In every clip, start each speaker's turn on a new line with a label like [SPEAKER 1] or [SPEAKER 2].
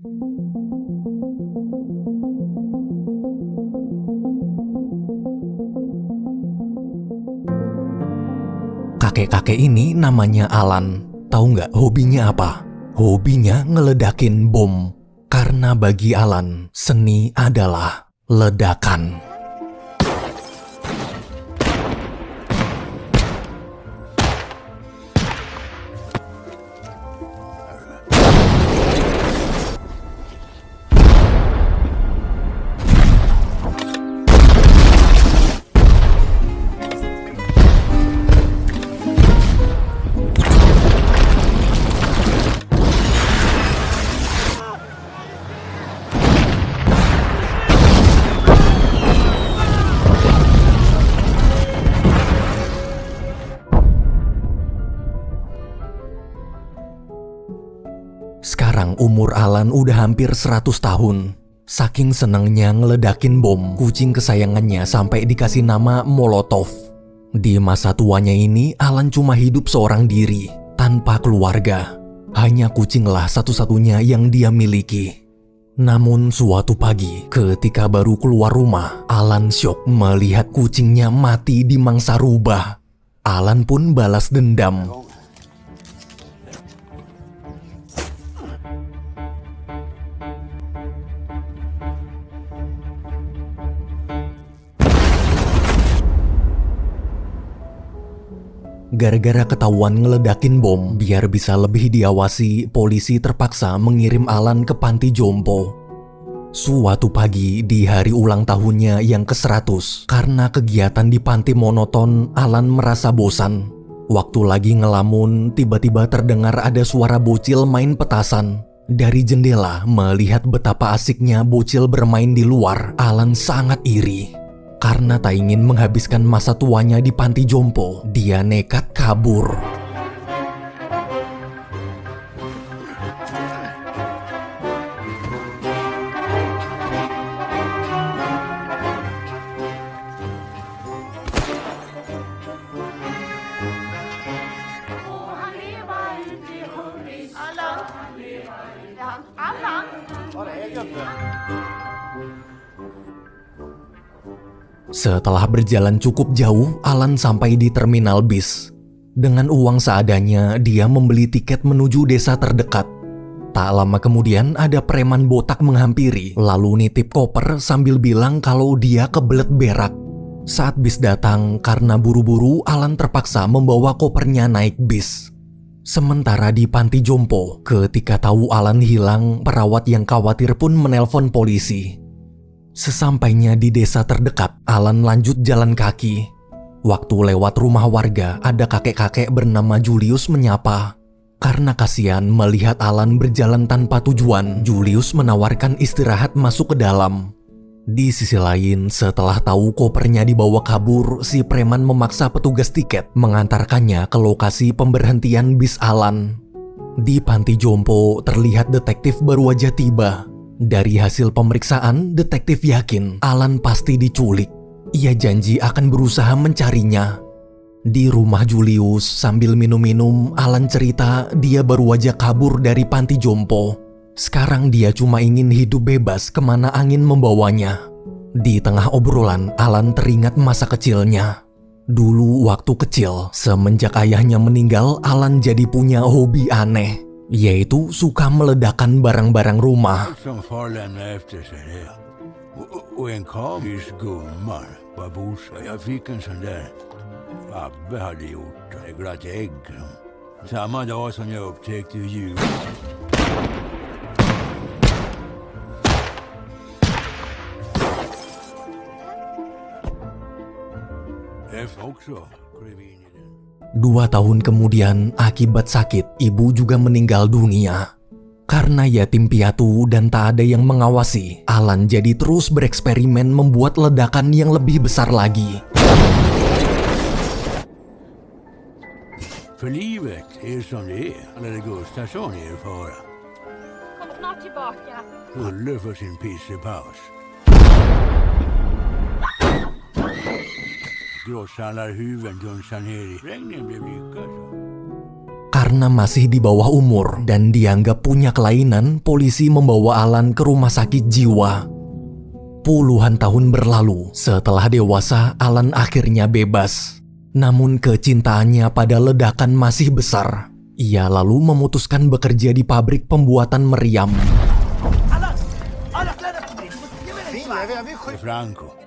[SPEAKER 1] Kakek-kakek ini namanya Alan. Tahu nggak hobinya apa? Hobinya ngeledakin bom. Karena bagi Alan, seni adalah ledakan. Sekarang umur Alan udah hampir 100 tahun. Saking senengnya ngeledakin bom, kucing kesayangannya sampai dikasih nama Molotov. Di masa tuanya ini, Alan cuma hidup seorang diri, tanpa keluarga. Hanya kucinglah satu-satunya yang dia miliki. Namun suatu pagi, ketika baru keluar rumah, Alan syok melihat kucingnya mati di mangsa rubah. Alan pun balas dendam. Gara-gara ketahuan ngeledakin bom, biar bisa lebih diawasi, polisi terpaksa mengirim Alan ke panti jompo. Suatu pagi di hari ulang tahunnya yang ke-100, karena kegiatan di panti monoton, Alan merasa bosan. Waktu lagi ngelamun, tiba-tiba terdengar ada suara bocil main petasan. Dari jendela, melihat betapa asiknya bocil bermain di luar, Alan sangat iri. Karena tak ingin menghabiskan masa tuanya di panti jompo, dia nekat kabur. Setelah berjalan cukup jauh, Alan sampai di terminal bis. Dengan uang seadanya, dia membeli tiket menuju desa terdekat. Tak lama kemudian, ada preman botak menghampiri, lalu nitip koper sambil bilang kalau dia kebelet berak. Saat bis datang, karena buru-buru, Alan terpaksa membawa kopernya naik bis. Sementara di panti jompo, ketika tahu Alan hilang, perawat yang khawatir pun menelpon polisi. Sesampainya di desa terdekat, Alan lanjut jalan kaki. Waktu lewat rumah warga, ada kakek-kakek bernama Julius menyapa. Karena kasihan melihat Alan berjalan tanpa tujuan, Julius menawarkan istirahat masuk ke dalam. Di sisi lain, setelah tahu kopernya dibawa kabur, si preman memaksa petugas tiket mengantarkannya ke lokasi pemberhentian bis Alan. Di panti jompo, terlihat detektif baru aja tiba. Dari hasil pemeriksaan, detektif yakin Alan pasti diculik. Ia janji akan berusaha mencarinya. Di rumah Julius, sambil minum-minum, Alan cerita dia baru aja kabur dari panti jompo. Sekarang dia cuma ingin hidup bebas kemana angin membawanya. Di tengah obrolan, Alan teringat masa kecilnya. Dulu waktu kecil, semenjak ayahnya meninggal, Alan jadi punya hobi aneh. Yaitu suka meledakkan barang-barang rumah.
[SPEAKER 2] Som far lämnade efter sig det. Och en kavis gummar, babusa. Jag fick en sån där Abbe hade gjort. Det glatt ägg. Samma dag som jag upptäckte djur. Efter också klev in i den.
[SPEAKER 1] 2 tahun kemudian, akibat sakit, ibu juga meninggal dunia. Karena yatim piatu dan tak ada yang mengawasi, Alan jadi terus bereksperimen membuat ledakan yang lebih besar lagi.
[SPEAKER 2] För livet är som det är. Eller Gustafsson är i fara.
[SPEAKER 3] Kom snart tillbaka.
[SPEAKER 2] Ulle för sin pissepaus. Grosshandlarhuven dunsar ner i regnen blev lyckad.
[SPEAKER 1] Karena masih di bawah umur dan dianggap punya kelainan, polisi membawa Alan ke rumah sakit jiwa. Puluhan tahun berlalu, setelah dewasa, Alan akhirnya bebas. Namun kecintaannya pada ledakan masih besar. Ia lalu memutuskan bekerja di pabrik pembuatan meriam.
[SPEAKER 2] Franco.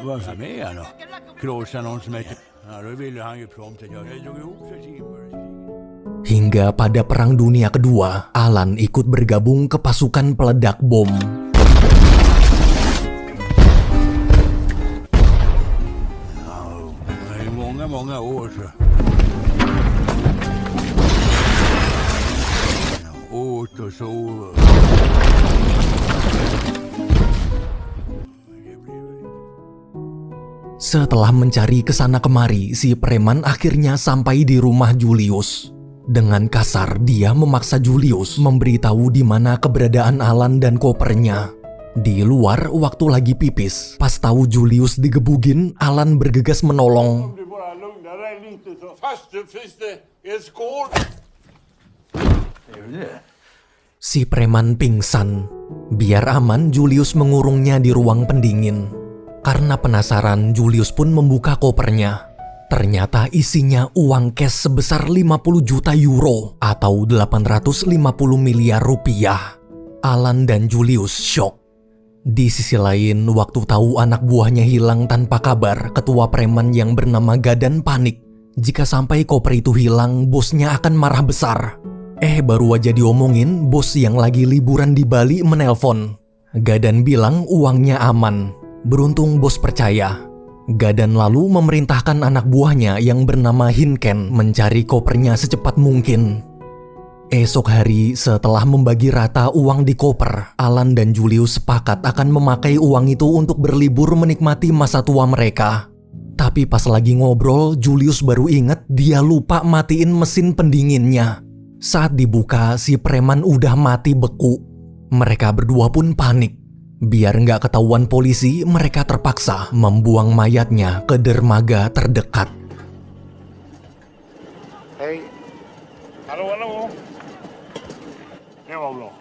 [SPEAKER 2] Vad som är han då? Krossa någon som heter... Ja, då ville han ju prompt att jag drog ihop sig timmar.
[SPEAKER 1] Hingga pada Perang Dunia Kedua, Alan ikut bergabung ke pasukan peledak bom.
[SPEAKER 2] Det är många år så. Åt och sov.
[SPEAKER 1] Setelah mencari kesana kemari, si preman akhirnya sampai di rumah Julius. Dengan kasar, dia memaksa Julius memberitahu di mana keberadaan Alan dan kopernya. Di luar, waktu lagi pipis, pas tahu Julius digebugin, Alan bergegas menolong. Si preman pingsan. Biar aman, Julius mengurungnya di ruang pendingin. Karena penasaran, Julius pun membuka kopernya. Ternyata isinya uang cash sebesar 50 juta euro atau 850 miliar rupiah. Alan dan Julius shock. Di sisi lain, waktu tahu anak buahnya hilang tanpa kabar, ketua preman yang bernama Gadan panik. Jika sampai koper itu hilang, bosnya akan marah besar. Baru aja diomongin, bos yang lagi liburan di Bali menelpon. Gadan bilang uangnya aman. Beruntung bos percaya. Gadan lalu memerintahkan anak buahnya yang bernama Hinken mencari kopernya secepat mungkin. Esok hari setelah membagi rata uang di koper, Alan dan Julius sepakat akan memakai uang itu untuk berlibur menikmati masa tua mereka. Tapi pas lagi ngobrol, Julius baru inget dia lupa matiin mesin pendinginnya. Saat dibuka, si preman udah mati beku. Mereka berdua pun panik. Biar nggak ketahuan polisi, mereka terpaksa membuang mayatnya ke dermaga terdekat.
[SPEAKER 4] Hej. Hallå. Det var bra.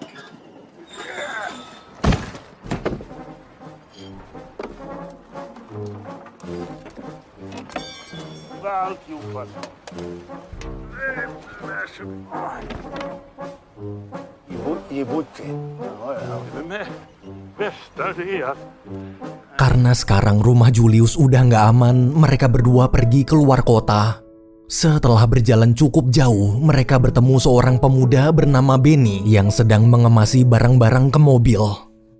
[SPEAKER 4] Alltihopa. I Bucci. Men bästa det är.
[SPEAKER 1] Karena sekarang rumah Julius udah nggak aman, mereka berdua pergi keluar kota. Setelah berjalan cukup jauh, mereka bertemu seorang pemuda bernama Benny yang sedang mengemasi barang-barang ke mobil.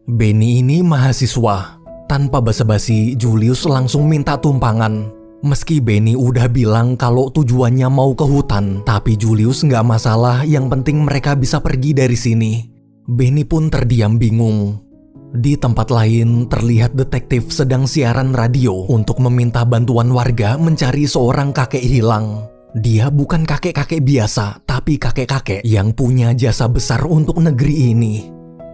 [SPEAKER 1] Benny ini mahasiswa. Tanpa basa-basi, Julius langsung minta tumpangan. Meski Benny udah bilang kalau tujuannya mau ke hutan, tapi Julius nggak masalah, yang penting mereka bisa pergi dari sini. Benny pun terdiam bingung. Di tempat lain, terlihat detektif sedang siaran radio untuk meminta bantuan warga mencari seorang kakek hilang. Dia bukan kakek-kakek biasa, tapi kakek-kakek yang punya jasa besar untuk negeri ini.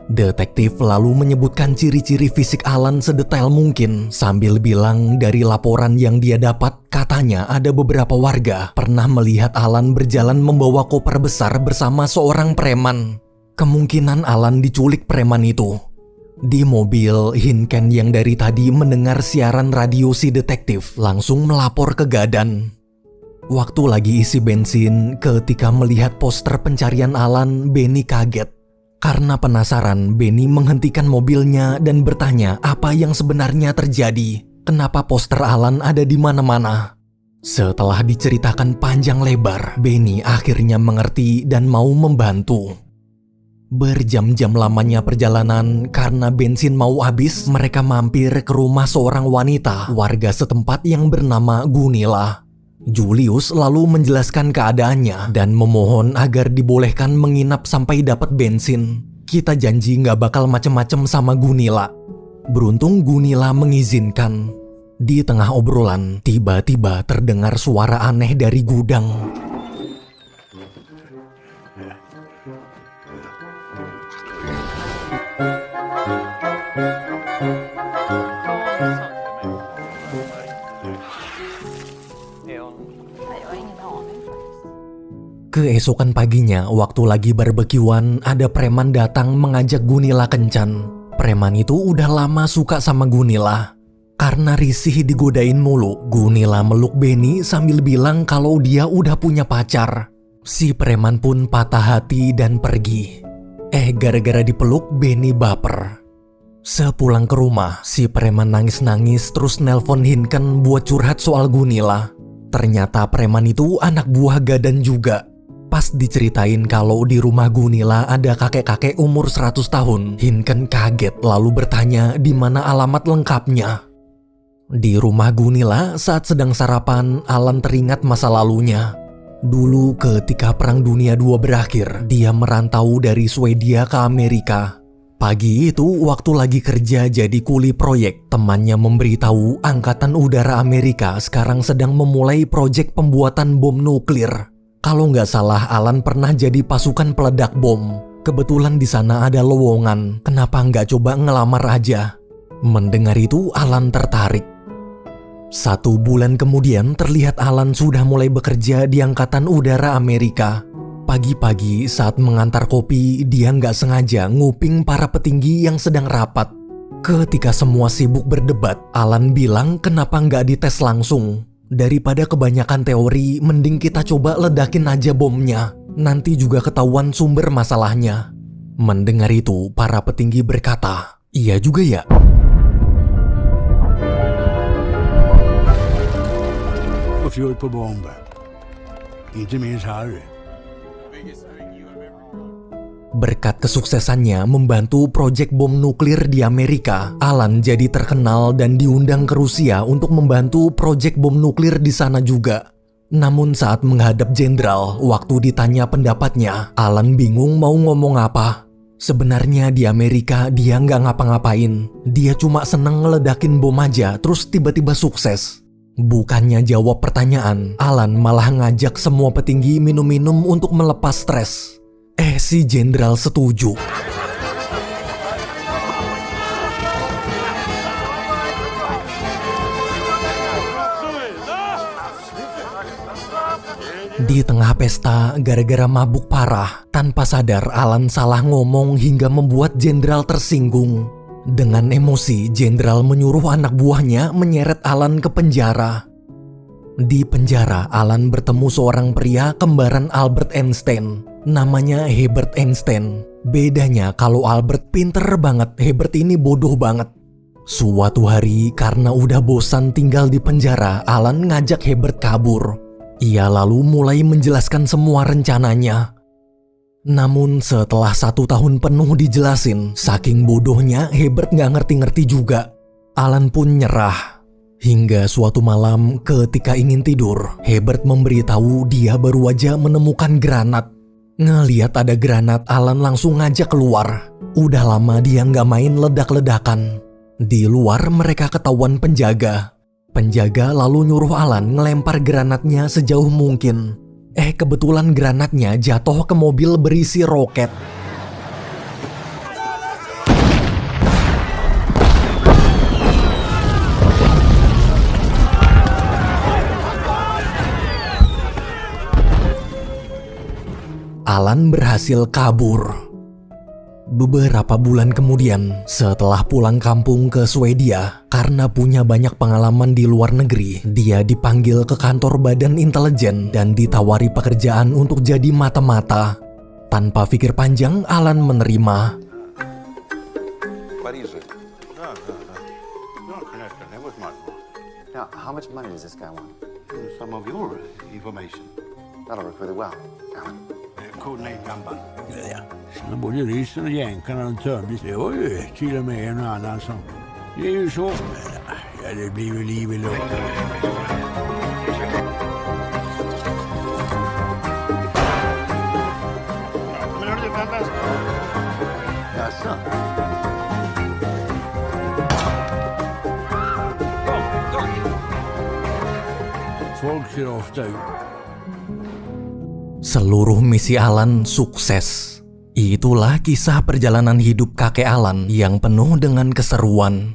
[SPEAKER 1] Detektif lalu menyebutkan ciri-ciri fisik Alan sedetail mungkin, sambil bilang dari laporan yang dia dapat, katanya ada beberapa warga pernah melihat Alan berjalan membawa koper besar bersama seorang preman. Kemungkinan Alan diculik preman itu. Di mobil, Hinken yang dari tadi mendengar siaran radio si detektif langsung melapor ke Gadan. Waktu lagi isi bensin, ketika melihat poster pencarian Alan, Benny kaget. Karena penasaran, Benny menghentikan mobilnya dan bertanya apa yang sebenarnya terjadi. Kenapa poster Alan ada di mana-mana? Setelah diceritakan panjang lebar, Benny akhirnya mengerti dan mau membantu. Berjam-jam lamanya perjalanan, karena bensin mau habis, mereka mampir ke rumah seorang wanita warga setempat yang bernama Gunilla. Julius lalu menjelaskan keadaannya dan memohon agar dibolehkan menginap sampai dapat bensin. Kita janji nggak bakal macem-macem sama Gunilla. Beruntung Gunilla mengizinkan. Di tengah obrolan, tiba-tiba terdengar suara aneh dari gudang. Keesokan paginya, waktu lagi barbekyuan, ada preman datang mengajak Gunilla kencan. Preman itu udah lama suka sama Gunilla. Karena risih digodain mulu, Gunilla meluk Benny sambil bilang kalau dia udah punya pacar. Si preman pun patah hati dan pergi. Gara-gara dipeluk, Benny baper. Sepulang ke rumah, si preman nangis-nangis terus nelpon Hinken buat curhat soal Gunilla. Ternyata preman itu anak buah Gadan juga. Pas diceritain kalau di rumah Gunilla ada kakek-kakek umur 100 tahun, Hinken kaget lalu bertanya di mana alamat lengkapnya. Di rumah Gunilla saat sedang sarapan, Alan teringat masa lalunya. Dulu ketika Perang Dunia II berakhir, dia merantau dari Swedia ke Amerika. Pagi itu waktu lagi kerja jadi kuli proyek, temannya memberitahu Angkatan Udara Amerika sekarang sedang memulai proyek pembuatan bom nuklir. Kalau nggak salah, Alan pernah jadi pasukan peledak bom. Kebetulan di sana ada lowongan, kenapa nggak coba ngelamar aja? Mendengar itu, Alan tertarik. 1 bulan kemudian terlihat Alan sudah mulai bekerja di Angkatan Udara Amerika. Pagi-pagi saat mengantar kopi, dia nggak sengaja nguping para petinggi yang sedang rapat. Ketika semua sibuk berdebat, Alan bilang kenapa nggak dites langsung. Daripada kebanyakan teori, mending kita coba ledakin aja bomnya. Nanti juga ketahuan sumber masalahnya. Mendengar itu, para petinggi berkata, iya juga ya.
[SPEAKER 2] Fjord på bomber. Inte minst Harry.
[SPEAKER 1] Berkat kesuksesannya membantu proyek bom nuklir di Amerika, Alan jadi terkenal dan diundang ke Rusia untuk membantu proyek bom nuklir di sana juga. Namun saat menghadap jenderal, waktu ditanya pendapatnya, Alan bingung mau ngomong apa. Sebenarnya di Amerika dia nggak ngapa-ngapain. Dia cuma seneng ngeledakin bom aja terus tiba-tiba sukses. Bukannya jawab pertanyaan, Alan malah ngajak semua petinggi minum-minum untuk melepas stres. Si jenderal setuju. Di tengah pesta, gara-gara mabuk parah, tanpa sadar Alan salah ngomong hingga membuat jenderal tersinggung. Dengan emosi, jenderal menyuruh anak buahnya menyeret Alan ke penjara. Di penjara, Alan bertemu seorang pria kembaran Albert Einstein. Namanya Herbert Einstein. Bedanya kalau Albert pinter banget, Herbert ini bodoh banget. Suatu hari karena udah bosan tinggal di penjara, Alan ngajak Herbert kabur. Ia lalu mulai menjelaskan semua rencananya. Namun setelah 1 tahun penuh dijelasin, saking bodohnya Herbert gak ngerti-ngerti juga. Alan pun nyerah. Hingga suatu malam ketika ingin tidur, Herbert memberitahu dia baru aja menemukan granat. Ngeliat ada granat, Alan langsung ngajak keluar. Udah lama dia gak main ledak-ledakan. Di luar mereka ketahuan penjaga. Penjaga lalu nyuruh Alan ngelempar granatnya sejauh mungkin. Kebetulan granatnya jatuh ke mobil berisi roket. Alan berhasil kabur. Beberapa bulan kemudian, setelah pulang kampung ke Swedia, karena punya banyak pengalaman di luar negeri, dia dipanggil ke kantor Badan Intelijen dan ditawari pekerjaan untuk jadi mata-mata. Tanpa pikir panjang, Alan menerima.
[SPEAKER 5] What is it?
[SPEAKER 4] No, Connecticut, that was my fault.
[SPEAKER 5] Now, how much money does this guy want?
[SPEAKER 4] Some of your information.
[SPEAKER 5] That'll work really well, Alan.
[SPEAKER 4] Codename Gamba.
[SPEAKER 2] Ja. Men både ryssen och jänkarna de tömdes. Det var ju till och med en och annan som... Det är ju så. Ja, det blir ju liv i luften.
[SPEAKER 4] Men hörde du, Gamba?
[SPEAKER 5] Jaså?
[SPEAKER 2] Folk ser ofta ut.
[SPEAKER 1] Seluruh misi Alan sukses. Itulah kisah perjalanan hidup kakek Alan yang penuh dengan keseruan.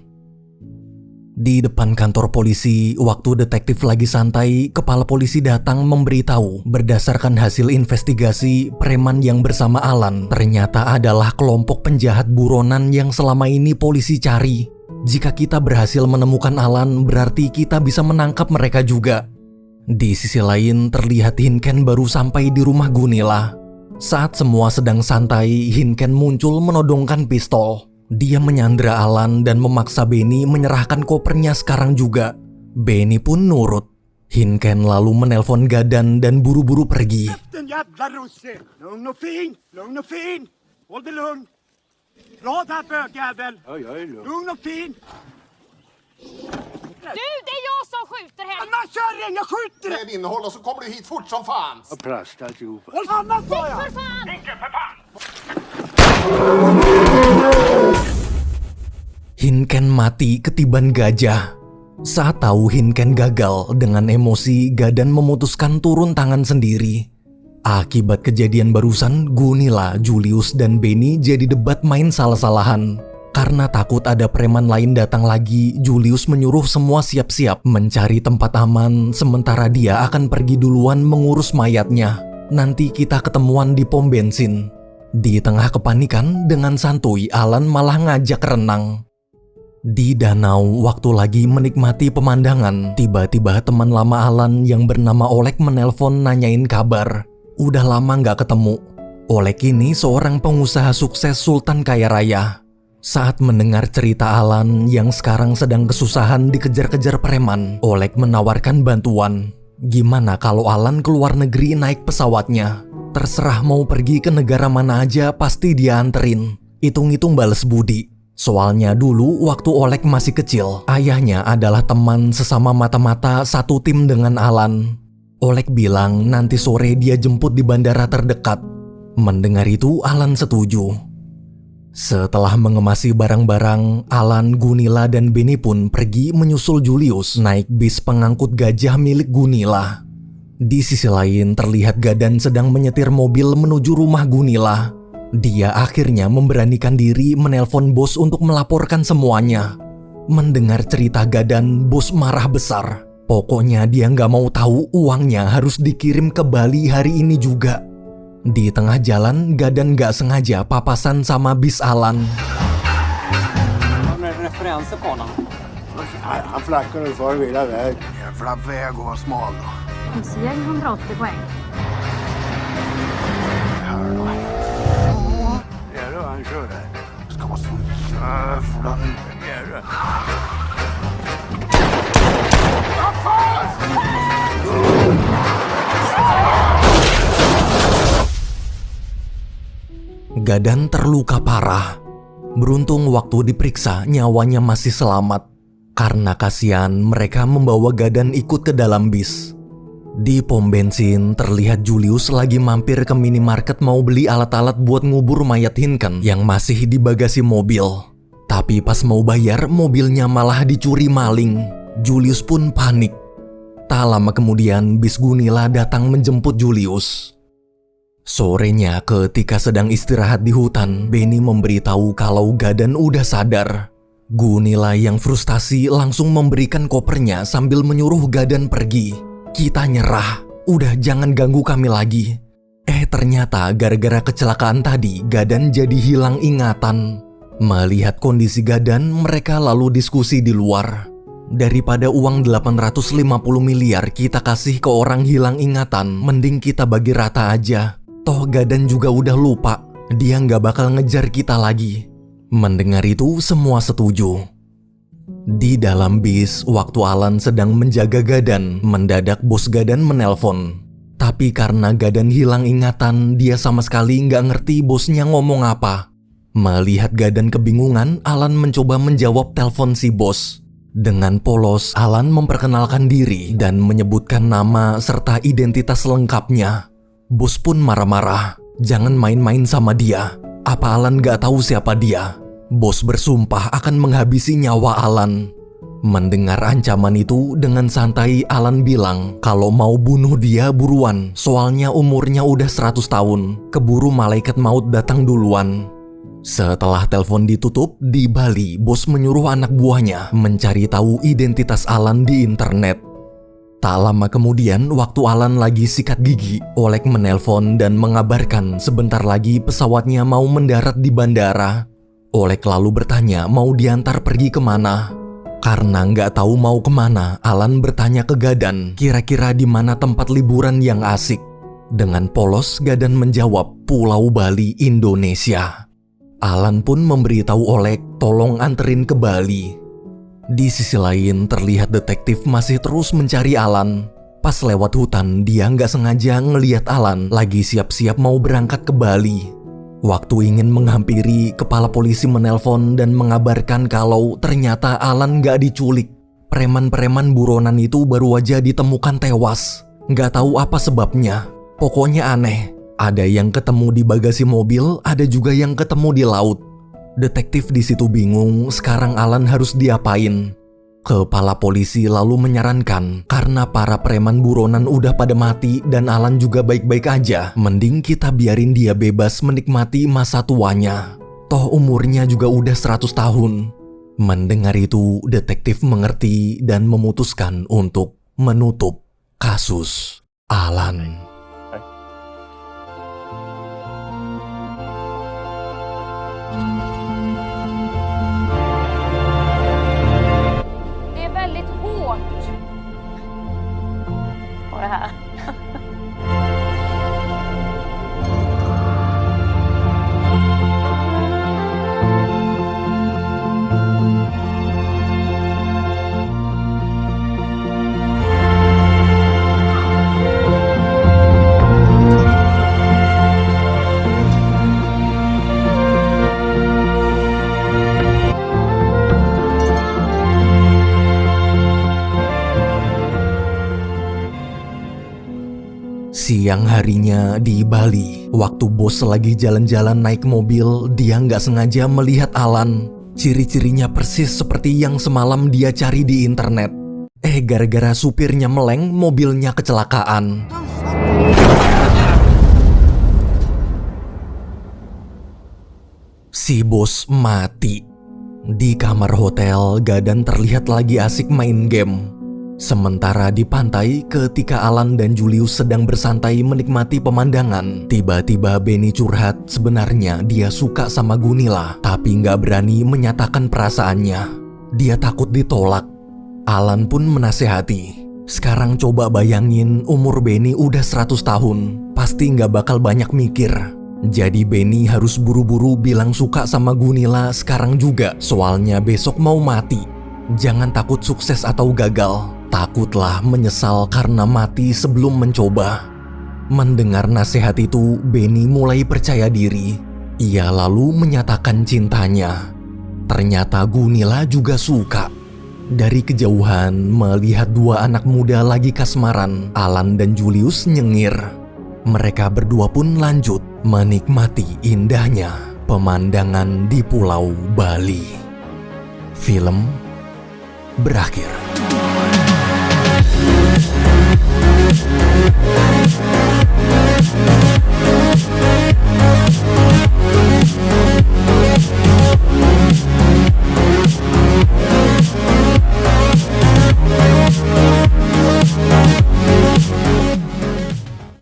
[SPEAKER 1] Di depan kantor polisi, waktu detektif lagi santai, kepala polisi datang memberitahu berdasarkan hasil investigasi, preman yang bersama Alan ternyata adalah kelompok penjahat buronan yang selama ini polisi cari. Jika kita berhasil menemukan Alan, berarti kita bisa menangkap mereka juga. Di sisi lain, terlihat Hinken baru sampai di rumah Gunilla. Saat semua sedang santai, Hinken muncul menodongkan pistol. Dia menyandra Alan dan memaksa Benny menyerahkan kopernya sekarang juga. Benny pun nurut. Hinken lalu menelpon Gadan dan buru-buru pergi.
[SPEAKER 4] Den jävla russe! Lugn och fin! Lugn och fin! Håll dig lugn! Bra där bögjävel! Ja, jag är lugn. Lugn och fin!
[SPEAKER 3] Du, det är jag som skjuter här!
[SPEAKER 4] Anna kärring, jag skjuter dig!
[SPEAKER 6] Med innehåll och så kommer du hit fort som fan.
[SPEAKER 4] Och plast alltihopa. Håll Anna sa jag!
[SPEAKER 3] För fan!
[SPEAKER 4] Nicke för fan!
[SPEAKER 1] Hinken mati ketiban gajah. Saat tahu Hinken gagal, dengan emosi Gadan memutuskan turun tangan sendiri. Akibat kejadian barusan, Gunilla, Julius, dan Benny jadi debat main salah-salahan. Karena takut ada preman lain datang lagi, Julius menyuruh semua siap-siap mencari tempat aman, sementara dia akan pergi duluan mengurus mayatnya. Nanti kita ketemuan di pom bensin. Di tengah kepanikan, dengan santuy Alan malah ngajak renang. Di danau, waktu lagi menikmati pemandangan, tiba-tiba teman lama Alan yang bernama Oleg menelpon nanyain kabar. Udah lama gak ketemu. Oleg ini seorang pengusaha sukses sultan kaya raya. Saat mendengar cerita Alan yang sekarang sedang kesusahan dikejar-kejar preman, Oleg menawarkan bantuan. Gimana kalau Alan keluar negeri naik pesawatnya? Terserah mau pergi ke negara mana aja pasti dia anterin. Hitung-hitung bales budi. Soalnya dulu waktu Oleg masih kecil, ayahnya adalah teman sesama mata-mata satu tim dengan Alan. Oleg bilang nanti sore dia jemput di bandara terdekat. Mendengar itu Alan setuju. Setelah mengemasi barang-barang, Alan, Gunilla, dan Benny pun pergi menyusul Julius naik bis pengangkut gajah milik Gunilla. Di sisi lain terlihat Gadan sedang menyetir mobil menuju rumah Gunilla. Dia akhirnya memberanikan diri menelpon bos untuk melaporkan semuanya. Mendengar cerita Gadan, bos marah besar. Pokoknya dia nggak mau tahu uangnya harus dikirim ke Bali hari ini juga. Di tengah jalan, Gadan nggak sengaja papasan sama bis Alan.
[SPEAKER 7] Referenser på honom.
[SPEAKER 4] Han flackar och far hela väg. Jävla väg och var smal då.
[SPEAKER 3] Mc-gäng 180 poäng.
[SPEAKER 4] Jävlar han kör där. Ska vara så jävla... Jävlar.
[SPEAKER 1] Gadan terluka parah. Beruntung waktu diperiksa nyawanya masih selamat. Karena kasihan mereka membawa Gadan ikut ke dalam bis. Di pom bensin terlihat Julius lagi mampir ke minimarket mau beli alat-alat buat ngubur mayat Hinken yang masih di bagasi mobil. Tapi pas mau bayar mobilnya malah dicuri maling. Julius pun panik. Tak lama kemudian bis Gunilla datang menjemput Julius. Sorenya ketika sedang istirahat di hutan, Benny memberitahu kalau Gadan udah sadar. Gunilla yang frustasi langsung memberikan kopernya sambil menyuruh Gadan pergi. Kita nyerah, udah jangan ganggu kami lagi. Ternyata gara-gara kecelakaan tadi, Gadan jadi hilang ingatan. Melihat kondisi Gadan, mereka lalu diskusi di luar. Daripada uang 850 miliar kita kasih ke orang hilang ingatan, mending kita bagi rata aja. Toh Gadan juga udah lupa, dia nggak bakal ngejar kita lagi. Mendengar itu semua setuju. Di dalam bis, waktu Alan sedang menjaga Gadan, mendadak bos Gadan menelpon. Tapi karena Gadan hilang ingatan, dia sama sekali nggak ngerti bosnya ngomong apa. Melihat Gadan kebingungan, Alan mencoba menjawab telepon si bos. Dengan polos, Alan memperkenalkan diri dan menyebutkan nama serta identitas lengkapnya. Bos pun marah-marah, jangan main-main sama dia. Apa Alan nggak tahu siapa dia? Bos bersumpah akan menghabisi nyawa Alan. Mendengar ancaman itu, dengan santai Alan bilang kalau mau bunuh dia buruan, soalnya umurnya udah 100 tahun. Keburu malaikat maut datang duluan. Setelah telepon ditutup, di Bali, bos menyuruh anak buahnya mencari tahu identitas Alan di internet. Tak lama kemudian, waktu Alan lagi sikat gigi, Oleg menelpon dan mengabarkan sebentar lagi pesawatnya mau mendarat di bandara. Oleg lalu bertanya mau diantar pergi kemana. Karena nggak tahu mau kemana, Alan bertanya ke Gadan, kira-kira di mana tempat liburan yang asik. Dengan polos, Gadan menjawab, Pulau Bali, Indonesia. Alan pun memberitahu Oleg, tolong anterin ke Bali. Di sisi lain, terlihat detektif masih terus mencari Alan. Pas lewat hutan, dia nggak sengaja ngeliat Alan lagi siap-siap mau berangkat ke Bali. Waktu ingin menghampiri, kepala polisi menelpon dan mengabarkan kalau ternyata Alan nggak diculik. Preman-preman buronan itu baru aja ditemukan tewas. Nggak tahu apa sebabnya. Pokoknya aneh. Ada yang ketemu di bagasi mobil, ada juga yang ketemu di laut. Detektif di situ bingung, sekarang Alan harus diapain? Kepala polisi lalu menyarankan, karena para preman buronan udah pada mati dan Alan juga baik-baik aja, mending kita biarin dia bebas menikmati masa tuanya. Toh umurnya juga udah 100 tahun. Mendengar itu, detektif mengerti dan memutuskan untuk menutup kasus Alan.
[SPEAKER 3] Det är väldigt hårt på det här.
[SPEAKER 1] Siang harinya di Bali, waktu bos lagi jalan-jalan naik mobil, dia nggak sengaja melihat Alan. Ciri-cirinya persis seperti yang semalam dia cari di internet. Gara-gara supirnya meleng, mobilnya kecelakaan. Si bos mati. Di kamar hotel, Gadan terlihat lagi asik main game. Sementara di pantai, ketika Alan dan Julius sedang bersantai menikmati pemandangan, tiba-tiba Benny curhat sebenarnya dia suka sama Gunilla, tapi nggak berani menyatakan perasaannya. Dia takut ditolak. Alan pun menasehati, sekarang coba bayangin umur Benny udah 100 tahun, pasti nggak bakal banyak mikir. Jadi Benny harus buru-buru bilang suka sama Gunilla sekarang juga, soalnya besok mau mati. Jangan takut sukses atau gagal. Takutlah menyesal karena mati sebelum mencoba. Mendengar nasihat itu, Benny mulai percaya diri. Ia lalu menyatakan cintanya. Ternyata Gunilla juga suka. Dari kejauhan, melihat dua anak muda lagi kasmaran, Alan dan Julius nyengir. Mereka berdua pun lanjut menikmati indahnya pemandangan di Pulau Bali. Film berakhir.